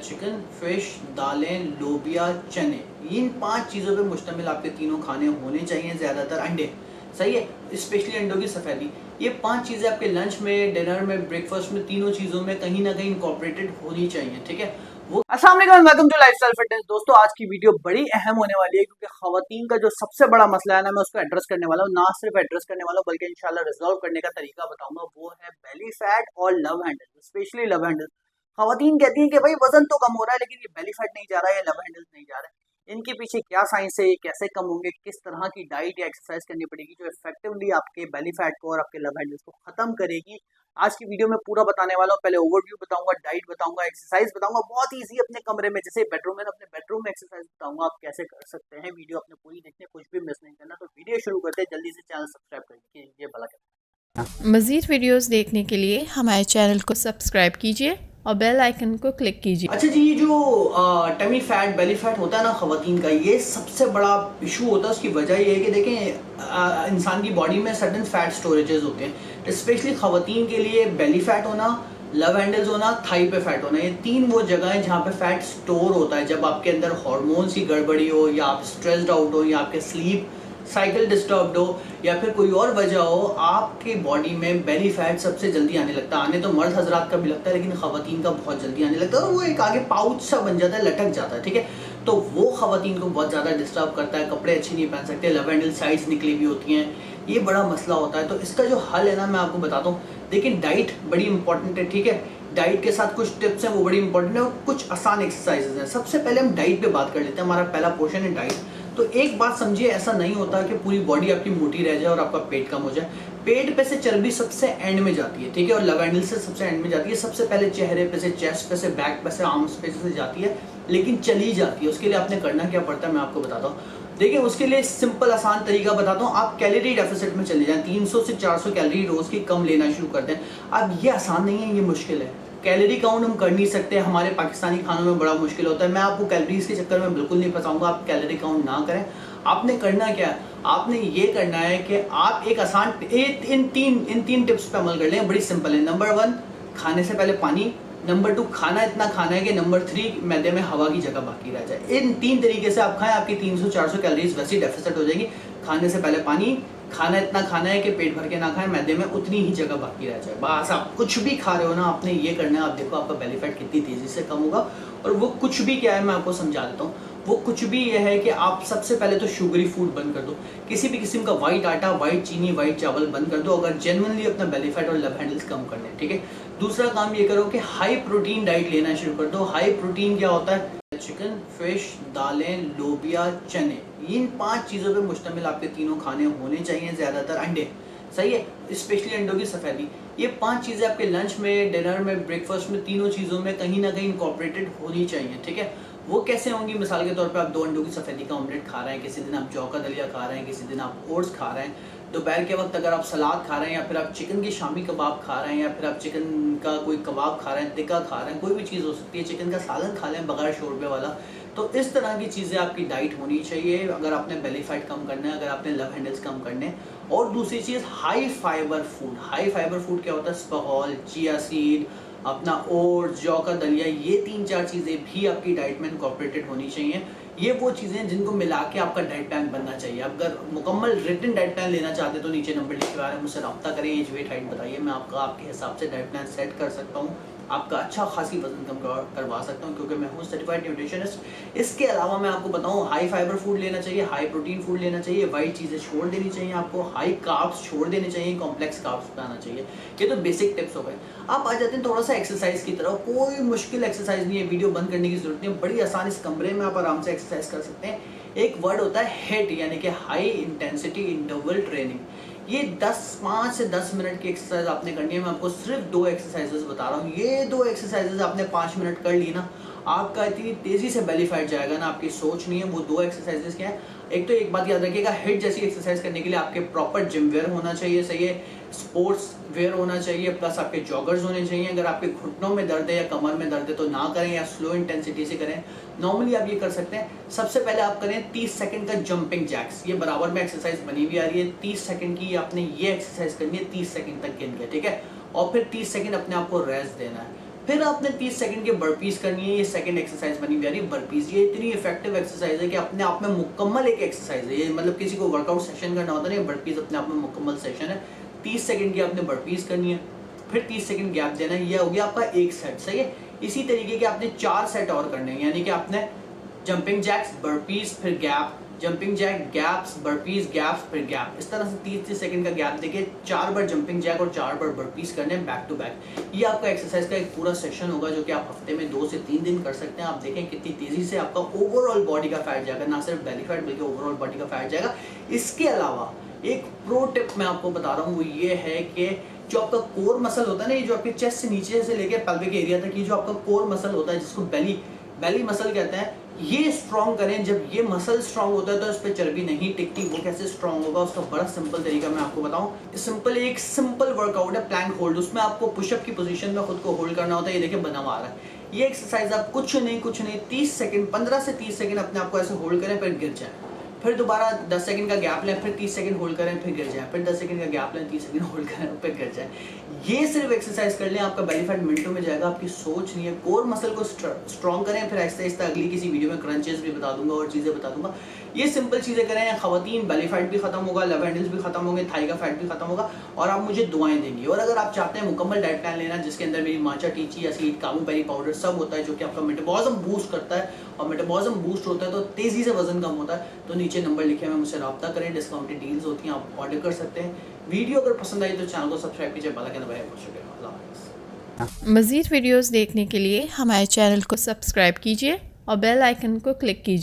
Chicken, fish, दालें, लोबिया, चने, इन 5 चीज़ों पे मुश्तमिल आपके तीनों खाने होने चाहिए। ज़्यादातर अंडे, सही है, स्पेशली अंडों की सफ़ेदी। ये 5 चीज़ें आपके लंच में, डिनर में, ब्रेकफास्ट में, तीनों चीज़ों में कहीं ना कहीं इनकॉर्पोरेटेड होनी चाहिए। ठीक है, वो अस्सलाम वालेकुम, वेलकम टू लाइफस्टाइल फिटनेस। दोस्तों, आज की वीडियो बड़ी अहम होने वाली है क्योंकि खवातीन का जो सबसे बड़ा मसला है ना, मैं उसको एड्रेस करने वाला हूँ। ना सिर्फ एड्रेस करने वाला हूँ बल्कि इंशाल्लाह रिजॉल्व करने का तरीका बताऊंगा। वो है बेली फैट और love handle, specially love handle. खवातीन कहती हैं कि भाई वजन तो कम हो रहा है लेकिन ये बेली फैट नहीं जा रहा है, ये लव हैंडल नहीं जा रहा है। इनके पीछे क्या साइंस है, ये कैसे कम होंगे, किस तरह की डाइट या एक्सरसाइज करनी पड़ेगी जो इफेक्टिवली आपके बेली फैट को और आपके लव हैंडल्स को खत्म करेगी, आज की वीडियो में पूरा बताने वाला हूँ। पहले ओवरव्यू बताऊंगा, डाइट बताऊंगा, एक्सरसाइज बताऊंगा, बहुत इजी अपने कमरे में जैसे बेडरूम में, अपने बेडरूम में एक्सरसाइज बताऊंगा आप कैसे कर सकते हैं। वीडियो अपने पूरी देखने, कुछ भी मिस नहीं करना। तो वीडियो शुरू करते हैं, जल्दी से चैनल सब्सक्राइब कीजिए भला। मज़ीद वीडियोस देखने के लिए हमारे चैनल को सब्सक्राइब कीजिए और बेल आइकन को क्लिक कीजिए। अच्छा जी, ये जो टमी फैट, बेली फैट होता है ना खवातीन का, ये सबसे बड़ा इशू होता है। उसकी वजह ये है कि देखें, इंसान की बॉडी में सर्टेन फैट स्टोरेजेस होते हैं। स्पेशली खवातीन के लिए बेली फैट होना, लव हैंडल्स होना, थाई पे फैट होना, ये 3 वो जगह हैं जहाँ पे फैट स्टोर होता है। जब आपके अंदर हार्मोन्स की गड़बड़ी हो, या आप स्ट्रेस्ड आउट हो, या आपके स्लीप साइकिल डिस्टर्ब्ड हो, या फिर कोई और वजह हो, आपकी बॉडी में बेली फैट सबसे जल्दी आने लगता है। आने तो मर्द हजरात का भी लगता है लेकिन खवातीन का बहुत जल्दी आने लगता है और वो एक आगे पाउच सा बन जाता है, लटक जाता है। ठीक है, तो वो खवातीन को बहुत ज़्यादा डिस्टर्ब करता है। कपड़े अच्छे नहीं पहन सकते, लव हैंडल साइड्स निकली भी होती हैं, ये बड़ा मसला होता है। तो इसका जो हल है ना, मैं आपको बताता हूँ। देखिए, डाइट बड़ी इंपॉर्टेंट है। ठीक है, डाइट के साथ कुछ टिप्स हैं वो बड़ी इंपॉर्टेंट है, और कुछ आसान एक्सरसाइजेज हैं। सबसे पहले हम डाइट पे बात कर लेते हैं, हमारा पहला पोर्शन है डाइट। तो एक बात समझिए, ऐसा नहीं होता कि पूरी बॉडी आपकी मोटी रह जाए और आपका पेट कम हो जाए। पेट पे से चर्बी सबसे एंड में जाती है, ठीक है, और लव हैंडल से सबसे एंड में जाती है। सबसे पहले चेहरे पे से, चेस्ट पे से, बैक पे से, आर्म्स पे से जाती है, लेकिन चली जाती है। उसके लिए आपने करना क्या पड़ता है मैं आपको बताता हूँ। देखिए, उसके लिए सिंपल आसान तरीका बताता हूँ। आप कैलोरी डेफिसिट में चले जाएं, 300 से 400 कैलोरी रोज की कम लेना शुरू कर दें। अब ये आसान नहीं है, ये मुश्किल है। कैलोरी काउंट हम कर नहीं सकते, हमारे पाकिस्तानी खानों में बड़ा मुश्किल होता है। मैं आपको कैलोरीज के चक्कर में बिल्कुल नहीं फंसाऊंगा, आप कैलोरी काउंट ना करें। आपने करना क्या है, आपने ये करना है कि आप एक आसान इन तीन टिप्स पे अमल कर लें। बड़ी सिंपल है। नंबर 1, खाने से पहले पानी। नंबर 2, खाना इतना खाना है कि नंबर 3, मैदे में हवा की जगह बाकी रह जाए। इन 3 तरीके से आप खाएं, आपकी 300-400 कैलोरीज वैसी डेफिसिट हो जाएगी। खाने से पहले पानी, खाना इतना खाना है कि पेट भर के ना खाएं, मैदे में उतनी ही जगह बाकी रह जाए। बस आप कुछ भी खा रहे हो ना, आपने ये करना है। आप देखो आपका बेली फैट कितनी तेजी से कम होगा। और वो कुछ भी क्या है मैं आपको समझा देता हूँ। वो कुछ भी यह है कि आप सबसे पहले तो शुगरी फूड बंद कर दो। किसी भी किस्म का व्हाइट आटा, व्हाइट चीनी, व्हाइट चावल बंद कर दो, अगर जेन्युइनली अपना बेली फैट और लव हैंडल्स कम करने। ठीक है, दूसरा काम ये करो कि हाई प्रोटीन डाइट लेना शुरू कर दो। हाई प्रोटीन क्या होता है? चिकन, फिश, दालें, लोबिया, चने, इन 5 चीज़ों पे मुश्तमिल आपके तीनों खाने होने चाहिए। ज़्यादातर अंडे, सही है, स्पेशली अंडों की सफ़ेदी। ये 5 चीज़ें आपके लंच में, डिनर में, ब्रेकफास्ट में, तीनों चीज़ों में कहीं ना कहीं इनकॉर्पोरेटेड होनी चाहिए। ठीक है, वो कैसे होंगी? मिसाल के तौर पे आप 2 अंडों की सफ़ेदी का ऑमलेट खा रहे हैं, किसी दिन आप जौ का दलिया खा रहे हैं, किसी दिन आप ओट्स खा रहे हैं। दोपहर के वक्त अगर आप सलाद खा रहे हैं, या फिर आप चिकन की शामी कबाब खा रहे हैं, या फिर आप चिकन का कोई कबाब खा रहे हैं, टिक्का खा रहे हैं, कोई भी चीज़ हो सकती है, चिकन का सालन खा लें बगैर शोरबे वाला। तो इस तरह की चीज़ें आपकी डाइट होनी चाहिए अगर आपने बेली फैट कम करना है, अगर आपने लव हैंडल्स कम करने हैं। और दूसरी चीज़, high fibre food. High fibre food क्या होता है? स्पगॉल, चिया सीड, अपना ओट्स, जौ का दलिया, ये 3-4 चीज़ें भी आपकी डाइट में इनकॉर्पोरेटेड होनी चाहिए। ये वो चीज़ें हैं जिनको मिला के आपका डाइट प्लान बनना चाहिए। अगर मुकम्मल रिटन डाइट प्लान लेना चाहते तो नीचे नंबर लिखे हुए हैं, मुझसे रब्ता करें, एज वेट हाइट बताइए, मैं आपका आपके हिसाब से डाइट प्लान सेट कर सकता हूँ, आपका अच्छा खासी वजन कम करवा सकता हूँ, क्योंकि मैं हूँ सर्टिफाइड न्यूट्रिशनिस्ट। इसके अलावा मैं आपको बताऊँ, हाई फाइबर फूड लेना चाहिए, हाई प्रोटीन फूड लेना चाहिए, वाइट चीज़ें छोड़ देनी चाहिए आपको, हाई कार्ब्स छोड़ देने चाहिए, कॉम्प्लेक्स कार्ब्स पे आना चाहिए। ये तो बेसिक टिप्स हो गए। आप आ जाते हैं थोड़ा सा एक्सरसाइज की तरफ। कोई मुश्किल एक्सरसाइज नहीं है, वीडियो बंद करने की जरूरत नहीं है, बड़ी आसान, इस कमरे में आप आराम से एक्सरसाइज कर सकते हैं। एक वर्ड होता है हिट, यानी कि हाई इंटेंसिटी इंटरवल ट्रेनिंग। ये 5 से 10 मिनट की एक्सरसाइज आपने करनी है। मैं आपको सिर्फ 2 एक्सरसाइजेस बता रहा हूँ। ये 2 एक्सरसाइजेस आपने 5 मिनट कर ली ना, आपका इतनी तेजी से बेली फैट जाएगा ना, आपकी सोच नहीं है। वो 2 एक्सरसाइजेस क्या है? एक तो एक बात याद रखिएगा, हिट जैसी एक्सरसाइज करने के लिए आपके प्रॉपर जिम वेयर होना चाहिए, सही है, स्पोर्ट्स वेयर होना चाहिए, प्लस आपके जॉगर्स होने चाहिए। अगर आपके घुटनों में दर्द है या कमर में दर्द है तो ना करें, या स्लो इंटेंसिटी से करें। नॉर्मली आप ये कर सकते हैं, सबसे पहले आप करें 30 सेकंड का जंपिंग जैक्स। ये बराबर में एक्सरसाइज बनी हुई आ रही है, 30 सेकंड की आपने ये एक्सरसाइज करनी है, 30 सेकंड तक गिन के, ठीक है, और फिर 30 सेकंड अपने आप को रेस्ट देना है। फिर आपने 30 सेकंड के बर्पीज करनी है। ये सेकंड एक्सरसाइज बनी प्यारी बर्पीज। ये इतनी इफेक्टिव एक्सरसाइज है कि अपने आप में मुकम्मल एक एक्सरसाइज है ये, मतलब किसी को वर्कआउट सेशन करना होता है ना, ये बर्पीज अपने आप में मुकम्मल सेशन है। 30 सेकंड की आपने बर्पीज करनी है, फिर 30 सेकंड गैप देना है। ये हो गया आपका एक सेट, सही है। इसी तरीके के आपने 4 सेट और करने हैं, यानी कि आपने जंपिंग जैक्स, बर्पीज, फिर gap, jumping jack, gaps, burpees, gaps, फिर गैप। इस तरह से 30 सेकंड का गैप देके 4 बार जंपिंग जैक और 4 बार बर्पीज करने हैं बैक टू बैक। ये आपका एक्सरसाइज का एक पूरा सेशन होगा जो कि आप हफ्ते में 2 से 3 दिन कर सकते हैं। आप देखें कितनी तेजी से आपका ओवरऑल बॉडी का फैट जाएगा, ना सिर्फ बेली फैट बल्कि ओवरऑल बॉडी का फैट जाएगा। इसके अलावा एक प्रो टिप मैं आपको बता रहा हूँ, वो ये है कि जो आपका कोर मसल होता है ना, ये जो आपके चेस्ट से नीचे से लेके पेल्विक एरिया तक, ये जो आपका कोर मसल होता है जिसको बेली मसल कहते हैं, ये स्ट्रॉन्ग करें। जब ये मसल स्ट्रॉन्ग होता है तो इस पर चर्बी नहीं टिकती। वो कैसे स्ट्रॉन्ग होगा उसका बड़ा सिंपल तरीका मैं आपको बताऊं। एक सिंपल वर्कआउट है प्लैंक होल्ड। उसमें आपको पुशअप की पोजीशन में खुद को होल्ड करना होता है। ये देखिए बना हुआ आ रहा है। ये एक्सरसाइज आप कुछ नहीं 30 सेकंड, 15 से 30 सेकंड अपने आपको ऐसे होल्ड करें, फिर गिर जाए, फिर दोबारा 10 सेकंड का गैप लें, फिर 30 सेकंड होल्ड करें, फिर गिर जाए, फिर 10 सेकंड का गैप लें, 30 सेकंड होल्ड करें, फिर गिर जाए। ये सिर्फ एक्सरसाइज कर लें, आपका बेली फैट मिनटों में जाएगा। आपकी सोच नहीं है, कोर मसल को स्ट्रॉन्ग करें। फिर आहिस्ता आहिस्ता अगली किसी वीडियो में क्रंचेस भी बता दूंगा और चीज़ें बता दूंगा। ये सिंपल चीज़ें करें, खवातीन बेली फैट भी खत्म होगा, लव हैंडल्स भी खत्म होंगे, थाई का फैट भी खत्म होगा, और आप मुझे दुआएं देंगे। और अगर आप चाहते हैं मुकम्मल डाइट प्लान लेना जिसके अंदर मेरी माचा टीची एसिड, काबू बेरी पाउडर सब होता है जो कि आपका मेटाबॉलिज्म बूस्ट करता है, और मेटाबॉलिज्म बूस्ट होता है तो तेजी से वजन कम होता है, तो नीचे नंबर लिखे हुए मुझसे रब्ता करें। डिस्काउंटेड डील्स होती हैं, आप ऑर्डर कर सकते हैं। वीडियो अगर पसंद आई तो चैनल को सब्सक्राइब कीजिए। बाला के दबाइए। अल्लाह हाफ़िज़। मज़ीद वीडियोस देखने के लिए हमारे चैनल को सब्सक्राइब कीजिए और बेल आइकन को क्लिक कीजिए।